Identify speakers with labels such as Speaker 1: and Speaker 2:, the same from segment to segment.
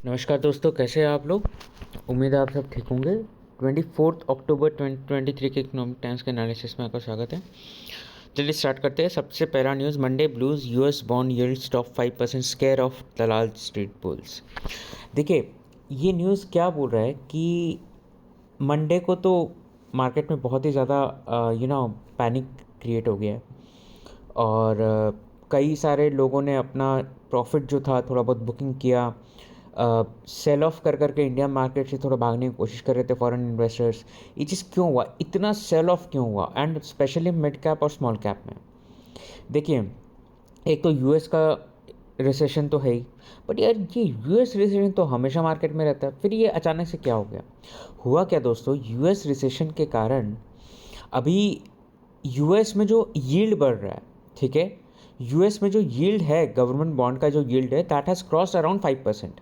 Speaker 1: नमस्कार दोस्तों, कैसे हैं आप लोग। उम्मीद है आप सब ठीक होंगे। 24 अक्टूबर 2023 के इकोनॉमिक टाइम्स के एनालिसिस में आपका स्वागत है। चलिए स्टार्ट करते हैं। सबसे पहला news, Monday blues US bond yields top 5% square of Dalal street bulls. देखिए, ये न्यूज़ क्या बोल रहा है कि मंडे को तो मार्केट में बहुत ही ज़्यादा पैनिक क्रिएट हो गया है और कई सारे लोगों ने अपना प्रॉफिट जो था थोड़ा बहुत बुकिंग किया, सेल ऑफ कर करके इंडियन मार्केट से थोड़ा भागने की कोशिश कर रहे थे फॉरेन इन्वेस्टर्स। ये चीज़ क्यों हुआ, इतना सेल ऑफ क्यों हुआ, एंड स्पेशली मिड कैप और स्मॉल कैप में। देखिए, एक तो यूएस का रिसेशन तो है ही, बट यार ये यूएस रिसेशन तो हमेशा मार्केट में रहता है, फिर ये अचानक से क्या हो गया। हुआ क्या दोस्तों, यूएस रिसेशन के कारण अभी यूएस में जो यील्ड बढ़ रहा है, ठीक है, यूएस में जो यील्ड है गवर्नमेंट बॉन्ड का, जो यील्ड है दैट हैज़ क्रॉस्ड अराउंड 5%।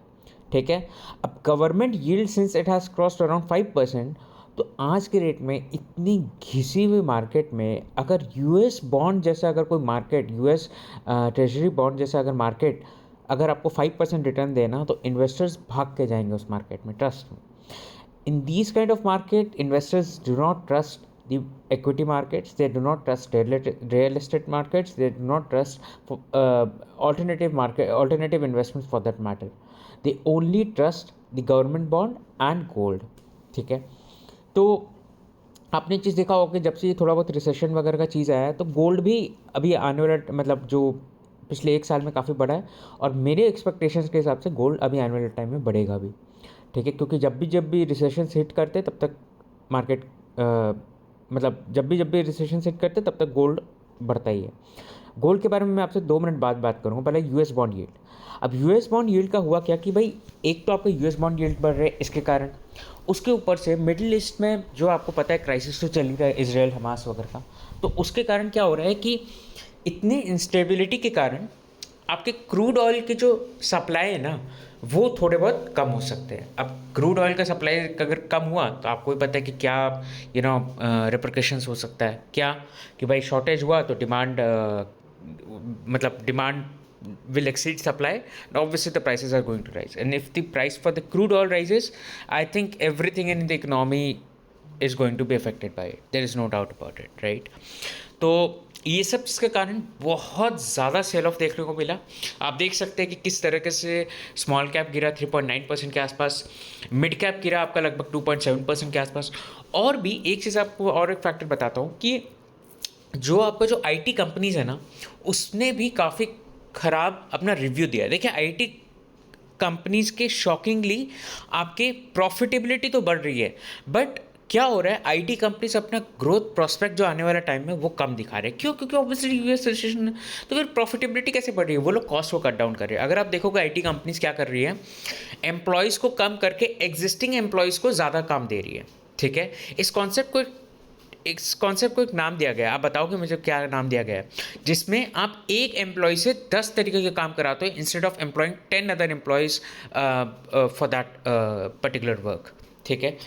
Speaker 1: ठीक है, अब government yield since it has crossed around 5%, तो आज के रेट में इतनी घिसी हुई मार्केट में अगर यूएस बॉन्ड जैसा अगर कोई मार्केट, यूएस ट्रेजरी बॉन्ड जैसा अगर मार्केट अगर आपको 5% रिटर्न देना, तो इन्वेस्टर्स भाग के जाएंगे उस मार्केट में। ट्रस्ट में, in these kind of market, investors do not trust the equity markets, they do not trust real estate markets, they do not trust alternative investments for that matter. They only trust the government bond and gold. ठीक है, तो आपने चीज़ देखा होगा कि जब से ये थोड़ा बहुत रिसेशन वगैरह का चीज़ आया है, तो गोल्ड भी अभी आने वाला मतलब जो पिछले एक साल में काफ़ी बढ़ा है, और मेरे एक्सपेक्टेशंस के हिसाब से गोल्ड अभी आने वाले टाइम में बढ़ेगा भी। ठीक है, क्योंकि जब भी रिसेशन हिट करते तब तक मार्केट मतलब जब भी रिसेशन हिट करते तब तक गोल्ड बढ़ता ही है। गोल्ड के बारे में मैं आपसे 2 मिनट बाद बात करूँगा। पहले यूएस बॉन्ड यील्ड। अब यूएस बॉन्ड यील्ड का हुआ क्या कि भाई, एक तो आपका यूएस बॉन्ड यील्ड बढ़ रहे हैं इसके कारण, उसके ऊपर से मिडिल ईस्ट में जो आपको पता है क्राइसिस तो चल ही रहा है, इसराइल हमास वगैरह का, तो उसके कारण क्या हो रहा है कि इतनी इंस्टेबिलिटी के कारण आपके क्रूड ऑयल की जो सप्लाई है ना, वो थोड़े बहुत कम हो सकते हैं। अब क्रूड ऑयल का सप्लाई अगर कम हुआ तो आपको भी पता है कि क्या रिपरकशंस हो सकता है, क्या कि भाई शॉर्टेज हुआ तो डिमांड मतलब demand will exceed supply, and obviously the prices are going to rise, and if the price for the crude oil rises, I think everything in the economy is going to be affected by it. There is no doubt about it, right? तो ये सब इसके कारण बहुत ज़्यादा cell of देखने को मिला। आप देख सकते हैं कि किस तरीके से स्मॉल कैप गिरा 3.9% के आसपास, मिड कैप गिरा आपका लगभग 2.7% के आसपास। और भी एक चीज़ आपको और एक फैक्टर बताता हूँ कि जो आपका जो आईटी कंपनीज़ है ना, उसने भी काफ़ी ख़राब अपना रिव्यू दिया है। देखिए, आईटी कंपनीज़ के शॉकिंगली आपके प्रॉफिटेबिलिटी तो बढ़ रही है, बट क्या हो रहा है, आईटी कंपनीज अपना ग्रोथ प्रोस्पेक्ट जो आने वाला टाइम में वो कम दिखा रहे हैं। क्यों? क्योंकि ऑब्वियसली यूएस रिसेशन है, तो फिर प्रॉफिटेबिलिटी कैसे बढ़ रही है, वो लोग कॉस्ट को कट डाउन कर रहे हैं। अगर आप देखोगे आईटी कंपनीज क्या कर रही है, एम्प्लॉयज़ को कम करके एग्जिस्टिंग एम्प्लॉयज़ को ज़्यादा काम दे रही है। ठीक है, इस कॉन्सेप्ट को एक नाम दिया गया है। आप बताओगे मुझे क्या नाम दिया गया है, जिसमें आप एक एम्प्लॉय से 10 तरीके के काम कराते हो instead of employing 10 other employees for that particular work. ठीक है,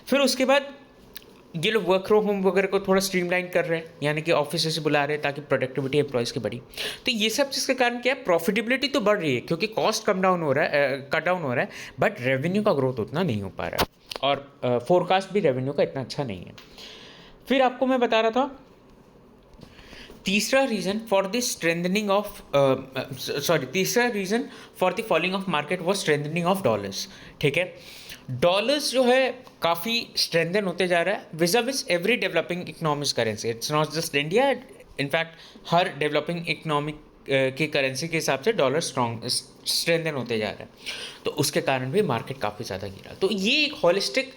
Speaker 1: फिर उसके बाद ये लोग वर्क फ्रॉम होम वगैरह को थोड़ा स्ट्रीमलाइन कर रहे हैं, यानी कि ऑफिस से बुला रहे हैं ताकि प्रोडक्टिविटी एम्प्लॉयज़ की बढ़ी। तो ये सब चीज़ के कारण क्या है, प्रॉफिटेबिलिटी तो बढ़ रही है क्योंकि कॉस्ट कट डाउन हो रहा है, बट रेवेन्यू का ग्रोथ उतना नहीं हो पा रहा है, और फोरकास्ट भी रेवेन्यू का इतना अच्छा नहीं है। फिर आपको मैं बता रहा था तीसरा reason for the falling of market was strengthening of dollars. ठीक है, डॉलर्स जो है काफ़ी स्ट्रेंथन होते जा रहा है विज़ every developing economics currency. It's not just India, in fact her developing economic की करेंसी के हिसाब से डॉलर स्ट्रेंथन होते जा रहा है, तो उसके कारण भी मार्केट काफ़ी ज़्यादा गिरा। तो ये एक होलिस्टिक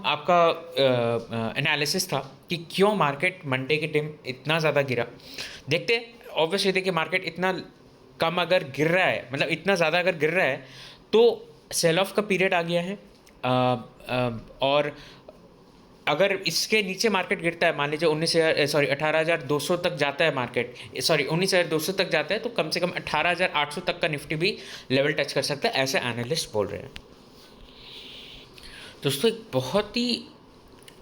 Speaker 1: आपका एनालिसिस था कि क्यों मार्केट मंडे के टाइम इतना ज़्यादा गिरा। देखते हैं, ऑब्वियसली देखिए, मार्केट इतना कम अगर गिर रहा है, मतलब इतना ज़्यादा अगर गिर रहा है, तो सेल ऑफ का पीरियड आ गया है। और अगर इसके नीचे मार्केट गिरता है, मान लीजिए 18,200 तक जाता है मार्केट, 19,200 तक जाता है, तो कम से कम 18,800 तक का निफ्टी भी लेवल टच कर सकता है, ऐसे एनालिस्ट बोल रहे हैं। दोस्तों, एक बहुत ही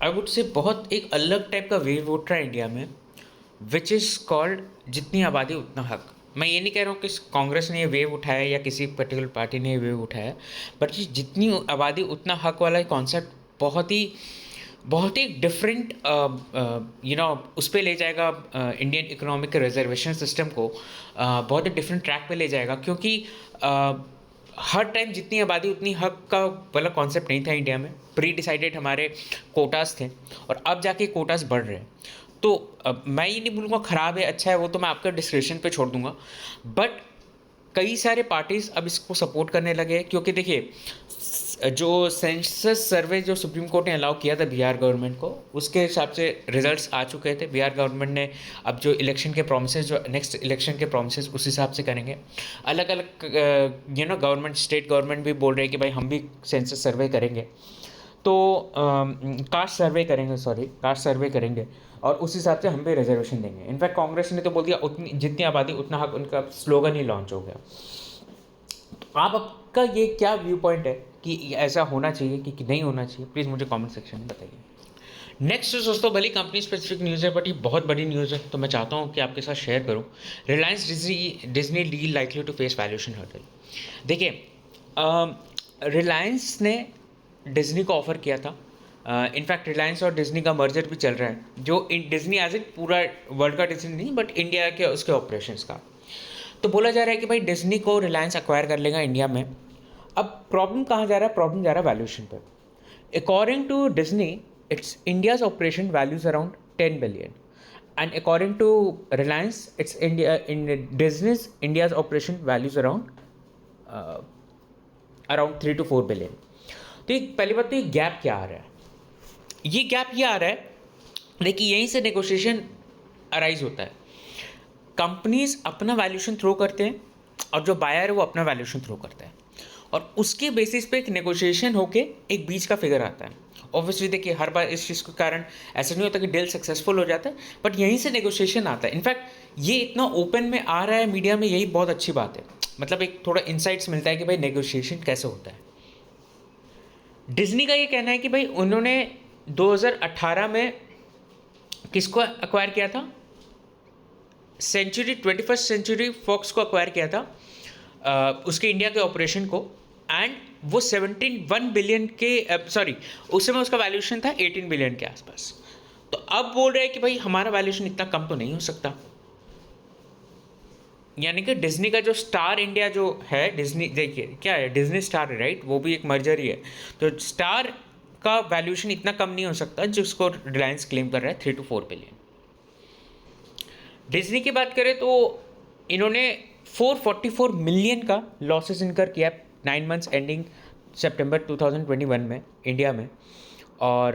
Speaker 1: आई वुड से बहुत एक अलग टाइप का वेव उठ रहा है इंडिया में, विच इज़ कॉल्ड जितनी आबादी उतना हक। मैं ये नहीं कह रहा हूँ कि कांग्रेस ने ये वेव उठाया या किसी पर्टिकुलर पार्टी ने ये वेव उठाया, बट जितनी आबादी उतना हक वाला कॉन्सेप्ट बहुत ही डिफरेंट उस पे ले जाएगा इंडियन इकोनॉमिक रिजर्वेशन सिस्टम को, बहुत ही डिफरेंट ट्रैक पे ले जाएगा, क्योंकि हर टाइम जितनी आबादी उतनी हक का वाला कॉन्सेप्ट नहीं था इंडिया में। प्री डिसाइडेड हमारे कोटास थे और अब जाके कोटास बढ़ रहे हैं। तो मैं ये नहीं बोलूँगा ख़राब है अच्छा है, वो तो मैं आपका डिस्क्रिप्शन पे छोड़ दूंगा, बट कई सारे पार्टीज़ अब इसको सपोर्ट करने लगे, क्योंकि देखिए जो सेंसस सर्वे जो सुप्रीम कोर्ट ने अलाउ किया था बिहार गवर्नमेंट को, उसके हिसाब से रिजल्ट्स आ चुके थे। बिहार गवर्नमेंट ने अब जो इलेक्शन के प्रोमिसेस, जो नेक्स्ट इलेक्शन के प्रोमिसेस उस हिसाब से करेंगे। अलग अलग गवर्नमेंट, स्टेट गवर्नमेंट भी बोल रहे हैं कि भाई हम भी सेंसस सर्वे करेंगे, तो कास्ट सर्वे करेंगे और उस हिसाब से हम भी रिजर्वेशन देंगे। इनफैक्ट कांग्रेस ने तो बोल दिया उतनी जितनी आबादी उतना हक, उनका स्लोगन ही लॉन्च हो गया। तो आपका ये क्या व्यू पॉइंट है कि ऐसा होना चाहिए कि नहीं होना चाहिए, प्लीज़ मुझे कमेंट सेक्शन में बताइए। नेक्स्ट दोस्तों भली कंपनी स्पेसिफिक न्यूज़ है, बट ये बहुत बड़ी न्यूज़ है, तो मैं चाहता हूँ कि आपके साथ शेयर करूँ। Reliance Disney deal likely to face valuation hurdle. देखिए, रिलायंस ने डिज्नी को ऑफर किया था। इनफैक्ट रिलायंस और डिज्नी का मर्जर भी चल रहा है, जो डिज्नी एज इट पूरा वर्ल्ड का डिज्नी नहीं, बट इंडिया के उसके ऑपरेशंस का। तो बोला जा रहा है कि भाई डिज्नी को रिलायंस एक्वायर कर लेगा इंडिया में। अब प्रॉब्लम कहाँ जा रहा है? प्रॉब्लम जा रहा है वैल्यूएशन पे। According to Disney, it's India's operation values around 10 billion, and according to Reliance, it's Disney's India's operation values around 3 to 4 billion. तो पहली बात तो ये गैप क्या आ रहा है? ये गैप ये आ रहा है, देखिए यहीं से नेगोशिएशन अराइज होता है। कंपनीज अपना वैल्यूएशन थ्रो करते हैं और जो बायर है वो अपना वैल्यूएशन थ्रो करता है, और उसके बेसिस पे एक नेगोशिएशन होके एक बीच का फिगर आता है। ऑब्वियसली देखिए हर बार इस चीज़ के कारण ऐसा नहीं होता कि डील सक्सेसफुल हो जाता है, बट यहीं से नेगोशिएशन आता है। इनफैक्ट ये इतना ओपन में आ रहा है मीडिया में, यही बहुत अच्छी बात है। मतलब एक थोड़ा इंसाइट्स मिलता है कि भाई नेगोशिएशन कैसे होता है। डिज्नी का ये कहना है कि भाई उन्होंने 2018 में किसको एक्वायर किया था? 21st सेंचुरी फॉक्स को एक्वायर किया था, उसके इंडिया के ऑपरेशन को, एंड वो 1 बिलियन के उस समय उसका वैल्यूएशन था 18 बिलियन के आसपास। तो अब बोल रहे हैं कि भाई हमारा वैल्यूएशन इतना कम तो नहीं हो सकता। यानी कि डिज्नी का जो स्टार इंडिया जो है, डिज्नी देखिए क्या है, डिज्नी स्टार है राइट, वो भी एक मर्जर ही है। तो स्टार का वैल्यूएशन इतना कम नहीं हो सकता जिसको रिलायंस क्लेम कर रहा है 3 to 4 बिलियन। डिज्नी की बात करें तो इन्होंने 444 मिलियन का लॉसेस इनकर किया 9 मंथ्स एंडिंग सितंबर 2021 में इंडिया में, और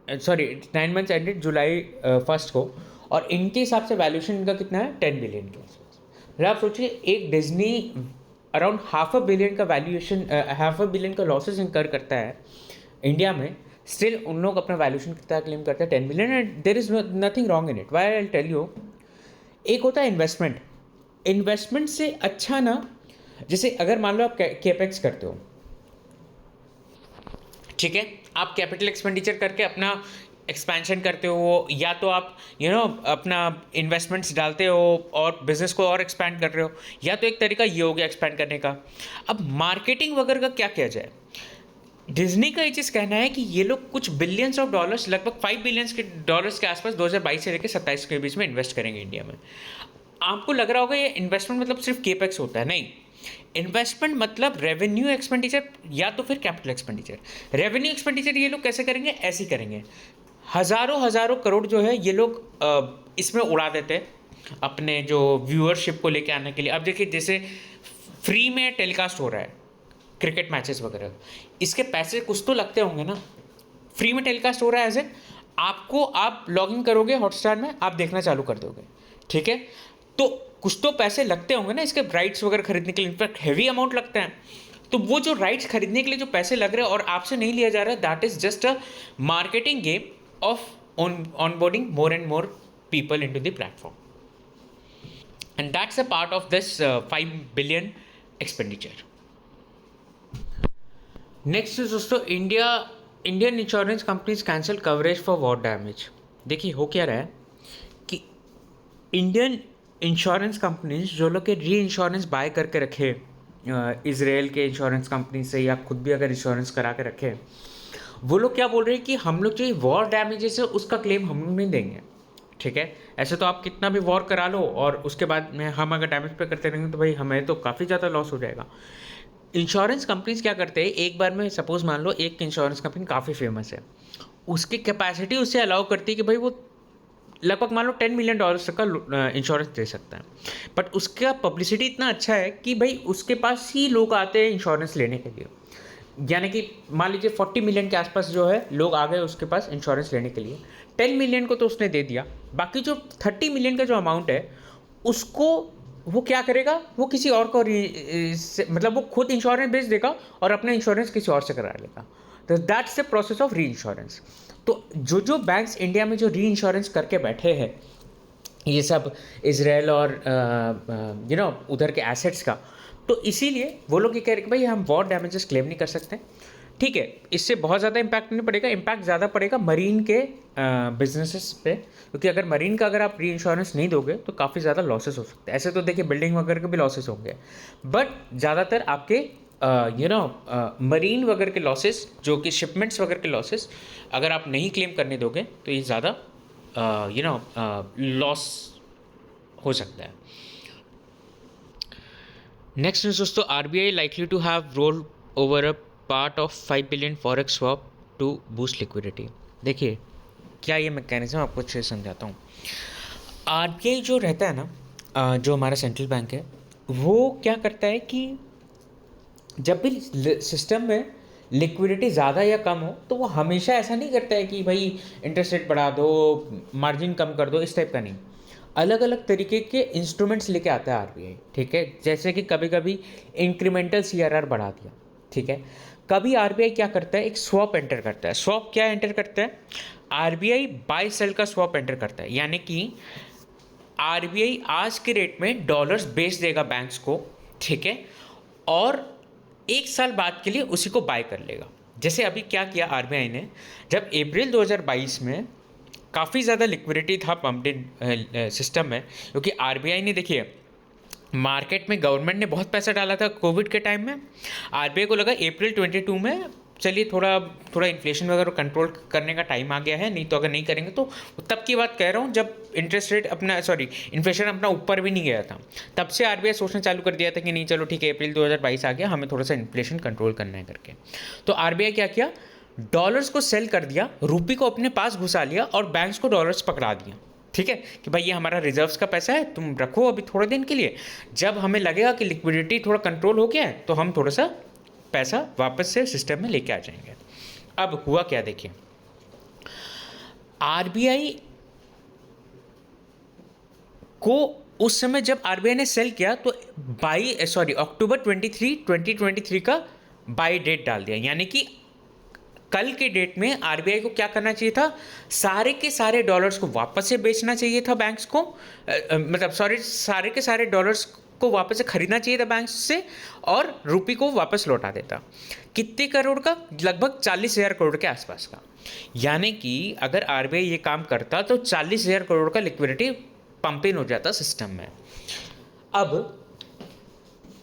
Speaker 1: 9 मंथ्स एंडेड जुलाई 1 को, और इनके हिसाब से वैल्यूएशन इनका कितना है? 10 बिलियन के आसपास। मतलब आप सोचिए एक डिज्नी अराउंड $500 million का वैल्यूएशन, $500 million का लॉसेस इनकर करता है इंडिया में, स्टिल उन लोग अपना वैल्यूएशन कितना क्लेम करते हैं? 10 billion, and there is nothing wrong in it. Why I will tell you, एक होता है इन्वेस्टमेंट से अच्छा ना, जैसे अगर मान लो आप कैपेक्स करते हो, ठीक है, आप कैपिटल एक्सपेंडिचर करके अपना एक्सपेंशन करते हो, या तो आप अपना इन्वेस्टमेंट्स डालते हो और बिजनेस को और एक्सपैंड कर रहे हो, या तो एक तरीका ये हो गया एक्सपैंड करने का। अब मार्केटिंग वगैरह का क्या किया जाए? डिज्नी का ये चीज़ कहना है कि ये लोग कुछ बिलियंस ऑफ डॉलर्स, लगभग $5 बिलियंस के आसपास 2022 से लेकर 27 के बीच में इन्वेस्ट करेंगे इंडिया में। आपको लग रहा होगा ये इन्वेस्टमेंट मतलब सिर्फ केपेक्स होता है, नहीं। इन्वेस्टमेंट मतलब रेवेन्यू एक्सपेंडिचर या तो फिर कैपिटल एक्सपेंडिचर। रेवेन्यू एक्सपेंडिचर ये लोग कैसे करेंगे? ऐसे ही करेंगे, हज़ारों करोड़ जो है ये लोग इसमें उड़ा देते हैं अपने जो व्यूअरशिप को लेके आने के लिए। अब देखिए जैसे फ्री में टेलीकास्ट हो रहा है क्रिकेट मैचेस वगैरह, इसके पैसे कुछ तो लगते होंगे ना। फ्री में टेलीकास्ट हो रहा है, एज ए आपको, आप लॉग इन करोगे हॉटस्टार में, आप देखना चालू कर दोगे, ठीक है, तो कुछ तो पैसे लगते होंगे ना इसके राइट्स वगैरह खरीदने के लिए। इनफैक्ट हैवी अमाउंट लगता है। तो वो जो राइट्स खरीदने के लिए जो पैसे लग रहे हैं और आपसे नहीं लिया जा रहा है, that is just a marketing game of onboarding more and more people into the platform, and that's a part of this 5 billion expenditure. Next is दोस्तों Indian insurance companies cancel coverage for war damage. देखिए हो क्या रहा है कि Indian insurance companies जो लोग के री इंश्योरेंस बाय करके रखे इसराइल के इंश्योरेंस कंपनी से, या खुद भी अगर इंश्योरेंस करा के रखे, वो लोग क्या बोल रहे हैं कि हम लोग जो वॉर डैमेजेस है उसका क्लेम हम लोग नहीं देंगे। ठीक है, ऐसे तो आप कितना भी वॉर करा लो और उसके बाद में हम अगर डैमेज पे करते रहेंगे तो भाई हमें तो काफ़ी ज़्यादा लॉस हो जाएगा। इंश्योरेंस कंपनीज क्या करते हैं, एक बार में सपोज मान लो एक इंश्योरेंस कंपनी काफ़ी फेमस है, उसकी कैपेसिटी उसे अलाउ करती है कि भाई वो लगभग मान लो $10 million तक का इंश्योरेंस दे सकता है, बट उसका पब्लिसिटी इतना अच्छा है कि भाई उसके पास ही लोग आते हैं इंश्योरेंस लेने के लिए। यानी कि मान लीजिए 40 मिलियन के आसपास जो है लोग आ गए उसके पास इंश्योरेंस लेने के लिए, 10 मिलियन को तो उसने दे दिया, बाकी जो 30 मिलियन का जो अमाउंट है उसको वो क्या करेगा, वो किसी और को मतलब वो खुद इंश्योरेंस बेच देगा और अपना इंश्योरेंस किसी और से करा लेगा। तो दैट्स द प्रोसेस ऑफ री इंश्योरेंस। तो जो बैंक्स इंडिया में जो री इंश्योरेंस करके बैठे हैं ये सब इसराइल और उधर के एसेट्स का, तो इसीलिए वो लोग ये कह रहे हैं कि भाई हम वॉर डैमेजेस क्लेम नहीं कर सकते। ठीक है, इससे बहुत ज़्यादा इम्पैक्ट नहीं पड़ेगा, इम्पैक्ट ज़्यादा पड़ेगा मरीन के बिजनेसेस पे, क्योंकि अगर मरीन का अगर आप री इंश्योरेंस नहीं दोगे तो काफ़ी ज़्यादा लॉसेस हो सकते हैं। ऐसे तो देखिए बिल्डिंग वगैरह के भी लॉसेस होंगे, बट ज़्यादातर आपके मरीन वगैरह के लॉसेस, जो कि शिपमेंट्स वगैरह के लॉसेस अगर आप नहीं क्लेम करने दोगे तो ये ज़्यादा लॉस हो सकता है। नेक्स्ट न्यूज़ दोस्तों, RBI likely to have rolled over a part of 5 billion forex swap to boost liquidity। देखिए क्या ये मैकेनिज्म आपको अच्छे से समझाता हूँ। RBI जो रहता है ना, जो हमारा सेंट्रल बैंक है, वो क्या करता है कि जब भी सिस्टम में लिक्विडिटी ज़्यादा या कम हो तो वो हमेशा ऐसा नहीं करता है कि भाई इंटरेस्ट रेट बढ़ा दो, मार्जिन कम कर दो, इस टाइप का नहीं। अलग अलग तरीके के इंस्ट्रूमेंट्स लेके आता है RBI। ठीक है, जैसे कि कभी कभी इंक्रीमेंटल CRR बढ़ा दिया। ठीक है, कभी RBI क्या करता है, एक स्वैप एंटर करता है। स्वैप क्या एंटर करता है, RBI बाय सेल का स्वैप एंटर करता है, यानी कि RBI आज के रेट में डॉलर्स बेच देगा बैंक्स को। ठीक है, और एक साल बाद के लिए उसी को बाय कर लेगा। जैसे अभी क्या किया RBI ने, जब अप्रैल 2022 में काफ़ी ज़्यादा लिक्विडिटी था पम्प्ड इन सिस्टम में, क्योंकि RBI ने देखिए मार्केट में गवर्नमेंट ने बहुत पैसा डाला था कोविड के टाइम में। RBI को लगा अप्रैल 22 में चलिए थोड़ा इन्फ्लेशन वगैरह कंट्रोल करने का टाइम आ गया है, नहीं तो अगर नहीं करेंगे तो तब की बात कह रहा हूँ जब इंटरेस्ट रेट इन्फ्लेशन अपना ऊपर भी नहीं गया था, तब से RBI सोचना चालू कर दिया था कि नहीं चलो ठीक है अप्रैल 2022 आ गया, हमें थोड़ा सा इन्फ्लेशन कंट्रोल करना है करके। तो RBI क्या किया, डॉलर्स को सेल कर दिया, रुपये को अपने पास घुसा लिया और बैंक्स को डॉलर्स पकड़ा दिया। ठीक है, कि भाई ये हमारा रिजर्व्स का पैसा है, तुम रखो अभी थोड़े दिन के लिए, जब हमें लगेगा कि लिक्विडिटी थोड़ा कंट्रोल हो गया है तो हम थोड़ा सा पैसा वापस से सिस्टम में लेके आ जाएंगे। अब हुआ क्या देखिए, RBI को उस समय जब RBI ने सेल किया तो अक्टूबर 2023 का बाई डेट डाल दिया, यानी कि कल के डेट में RBI को क्या करना चाहिए था, सारे के सारे डॉलर्स को वापस से बेचना चाहिए था बैंक्स को, सारे के सारे डॉलर्स को वापस से खरीदना चाहिए था बैंक्स से और रुपये को वापस लौटा देता। कितने करोड़ का, लगभग 40,000 करोड़ के आसपास का। यानी कि अगर RBI ये काम करता तो 40,000 करोड़ का लिक्विडिटी पंप इन हो जाता सिस्टम में। अब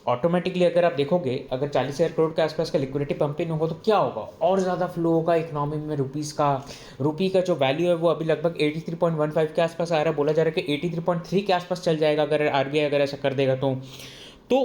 Speaker 1: ऑटोमेटिकली अगर आप देखोगे, अगर 40,000 करोड़ के आसपास का लिक्विडिटी पंप इन होगा तो क्या होगा, और ज़्यादा फ्लो होगा इकोनॉमी में रुपी का जो वैल्यू है वो अभी लगभग 83.15 के आसपास आ रहा है, बोला जा रहा है कि 83.3 के आसपास चल जाएगा अगर RBI अगर ऐसा कर देगा तो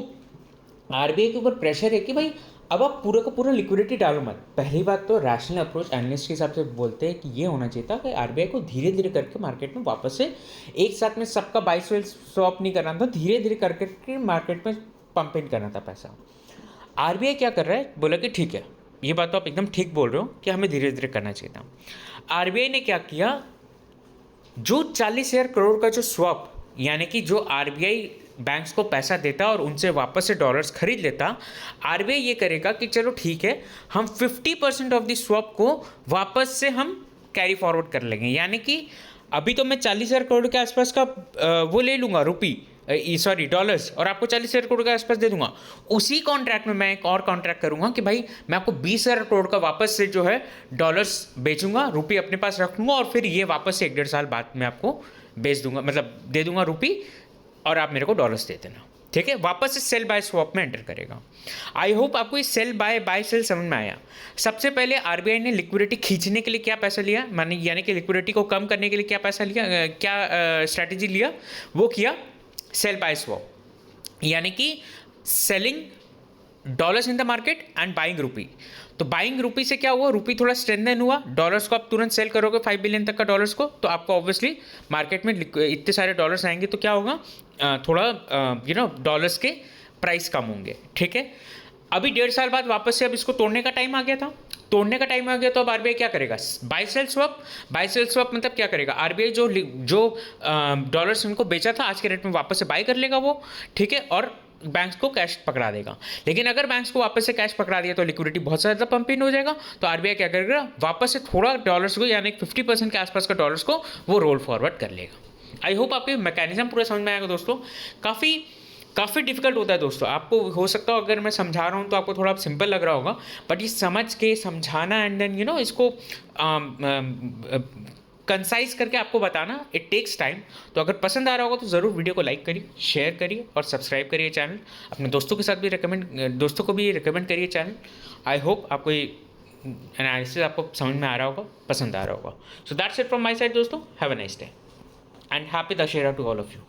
Speaker 1: RBI के ऊपर प्रेशर है कि भाई अब आप पूरा का पूरा लिक्विडिटी डालो मत। पहली बात तो रैशनल अप्रोच एनालिस्ट के हिसाब से बोलते हैं कि ये होना चाहिए था कि RBI को धीरे धीरे करके मार्केट में वापस से एक साथ में सबका बाई सेल स्वैप नहीं करना था, धीरे धीरे करके मार्केट में पंप इन करना था पैसा। RBI क्या कर रहा है, बोला कि ठीक है ये बात तो आप एकदम ठीक बोल रहे हो कि हमें धीरे धीरे करना चाहिए था। RBI ने क्या किया, जो 40,000 करोड़ का जो स्वैप, यानी कि जो RBI बैंक्स को पैसा देता और उनसे वापस से डॉलर्स खरीद लेता, RBI ये करेगा कि चलो ठीक है हम 50% ऑफ द स्वैप को वापस से हम कैरी फॉरवर्ड कर लेंगे। यानी कि अभी तो मैं 40,000 करोड़ के आसपास का वो ले लूँगा डॉलर्स, और आपको 40,000 करोड़ के आसपास दे दूंगा। उसी कॉन्ट्रैक्ट में मैं एक और कॉन्ट्रैक्ट करूंगा कि भाई मैं आपको 20,000 करोड़ का वापस से जो है डॉलर्स बेचूंगा, रुपये अपने पास रख लूँगा और फिर ये वापस से 1.5 साल बाद में आपको बेच दूंगा, मतलब दे दूंगा रुपी और आप मेरे को डॉलर्स दे देना, ठीक है। वापस से सेल बाय स्वैप में एंटर करेगा। आई होप आपको इस सेल बाय सेल समझ में आया। सबसे पहले आरबीआई ने लिक्विडिटी खींचने के लिए क्या पैसा लिया, माने यानी कि लिक्विडिटी को कम करने के लिए क्या पैसा लिया, क्या स्ट्रैटेजी लिया, वो किया सेल बाय स्वैप, यानी कि selling dollars in the market and buying rupee. तो बाइंग रुपी से क्या हुआ, रुपी थोड़ा स्ट्रेंथन हुआ, डॉलर्स को आप तुरंत सेल करोगे 5 बिलियन तक का डॉलर्स को, तो आपको ऑब्वियसली मार्केट में इतने सारे डॉलर्स आएंगे, तो क्या होगा, थोड़ा डॉलर्स के प्राइस कम होंगे, ठीक है। अभी 1.5 साल बाद वापस से अब इसको तोड़ने का टाइम आ गया था, तोड़ने का टाइम आ गया, तो अब आरबीआई क्या करेगा, buy sell swap. Buy sell swap मतलब क्या करेगा, आरबीआई जो डॉलर्स इनको बेचा था आज के रेट में वापस से बाय कर लेगा वो, ठीक है, और बैंक्स को कैश पकड़ा देगा। लेकिन अगर बैंक्स को वापस से कैश पकड़ा दिया तो लिक्विडिटी बहुत ज़्यादा पंप इन हो जाएगा, तो आरबीआई क्या करेगा, वापस से थोड़ा डॉलर्स को, यानी 50% के आसपास का डॉलर्स को वो रोल फॉरवर्ड कर लेगा। आई होप आपको मैकेनिज्म पूरा समझ में आएगा दोस्तों। काफ़ी डिफिकल्ट होता है दोस्तों, आपको हो सकता हो अगर मैं समझा रहा हूँ तो आपको थोड़ा सिंपल लग रहा होगा, बट ये समझ के समझाना एंड देन इसको कंसाइज करके आपको बताना, इट टेक्स टाइम। तो अगर पसंद आ रहा होगा तो ज़रूर वीडियो को लाइक करिए, शेयर करिए और सब्सक्राइब करिए चैनल। अपने दोस्तों के साथ भी दोस्तों को भी रिकमेंड करिए चैनल। आई होप आपको ये एनालिसिस आपको समझ में आ रहा होगा, पसंद आ रहा होगा। So that's it from my side दोस्तों, have a nice day and happy Dussehra to all of you.